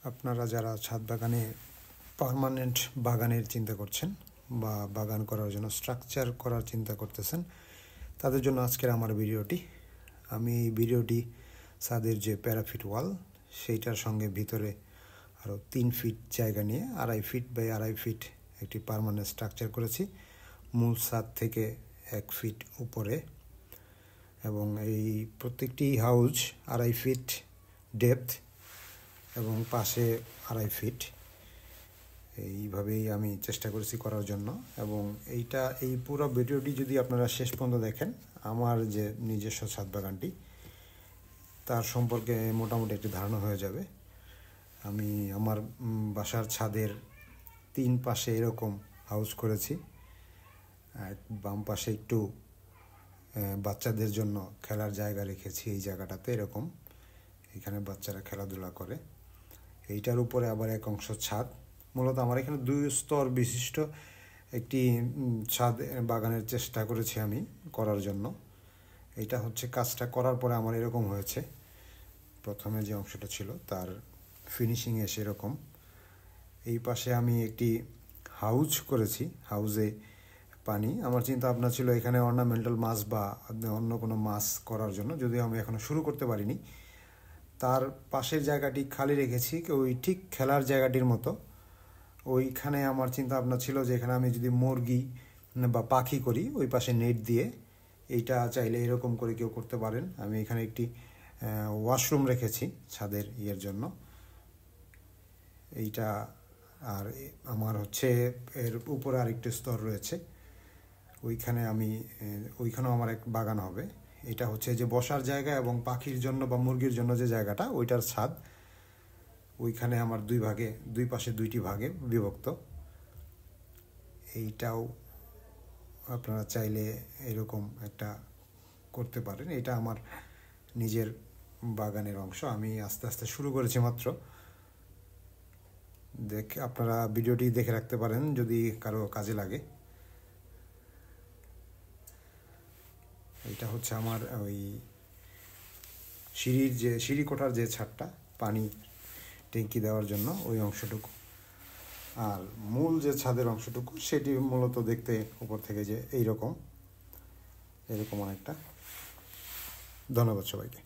আপনারা যারা ছাদ বাগানে পার্মানেন্ট বাগানের চিন্তা করছেন বা বাগান করার জন্য স্ট্রাকচার করার চিন্তা করতেছেন, তাদের জন্য আজকের আমার ভিডিওটি। আমি এই ভিডিওটি ছাদের যে প্যারাফিট ওয়াল সেইটার সঙ্গে ভিতরে আরও 3 ফিট জায়গা নিয়ে 2.5 ফিট বাই 2.5 ফিট একটি পার্মানেন্ট স্ট্রাকচার করেছি মূল ছাদ থেকে 1 ফিট উপরে, এবং এই প্রত্যেকটি হাউস 2.5 ফিট ডেপথ এবং পাশে 2.5 ফিট। এইভাবেই আমি চেষ্টা করেছি করার জন্য। এবং এই পুরো ভিডিওটি যদি আপনারা শেষ পর্যন্ত দেখেন, আমার যে নিজস্ব ছাদ বাগানটি তার সম্পর্কে মোটামুটি একটি ধারণা হয়ে যাবে। আমি আমার বাসার ছাদের 3 পাশে এরকম হাউস করেছি। বাম পাশে একটু বাচ্চাদের জন্য খেলার জায়গা রেখেছি, এই জায়গাটাতে এরকম, এখানে বাচ্চারা খেলাধুলা করে। এইটার উপরে আবার এক অংশ ছাদ। মূলত আমার এখানে 2 স্তর বিশিষ্ট একটি ছাদ বাগানের চেষ্টা করেছি আমি করার জন্য। এইটা হচ্ছে কাজটা করার পরে আমার এরকম হয়েছে। প্রথমে যে অংশটা ছিল তার ফিনিশিং এসে এরকম। এই পাশে আমি একটি হাউজ করেছি, হাউজে পানি। আমার চিন্তা ভাবনা ছিল এখানে অর্নামেন্টাল মাছ বা অন্য কোনো মাছ করার জন্য, যদিও আমি এখনও শুরু করতে পারিনি। তার পাশের জায়গাটি খালি রেখেছি ওই ঠিক খেলার জায়গাটির মতো। ওইখানে আমার চিন্তা ভাবনা ছিল যে এখানে আমি যদি মুরগি বা পাখি করি, ওই পাশে নেট দিয়ে, এইটা চাইলে এরকম করে কেউ করতে পারেন। আমি এখানে একটি ওয়াশরুম রেখেছি ছাদের ইয়ের জন্য। এইটা আর আমার হচ্ছে এর উপরে আরেকটি স্তর রয়েছে, ওইখানেও আমার এক বাগান হবে। এটা হচ্ছে যে বসার জায়গা এবং পাখির জন্য বা মুরগির জন্য যে জায়গাটা, ওইটার ছাদ। ওইখানে আমার 2 পাশে 2টি ভাগে বিভক্ত। এইটাও আপনারা চাইলে এরকম একটা করতে পারেন। এটা আমার নিজের বাগানের অংশ, আমি আস্তে আস্তে শুরু করেছি মাত্র। আপনারা ভিডিওটি দেখে রাখতে পারেন যদি কারো কাজে লাগে। এটা হচ্ছে আমার ওই সিঁড়ি কোঠার যে ছাদটা, পানি ট্যাঙ্কি দেওয়ার জন্য ওই অংশটুকু। আর মূল যে ছাদের অংশটুকু সেটি মূলত দেখতে উপর থেকে যে এরকম অনেকটা। ধন্যবাদ সবাইকে।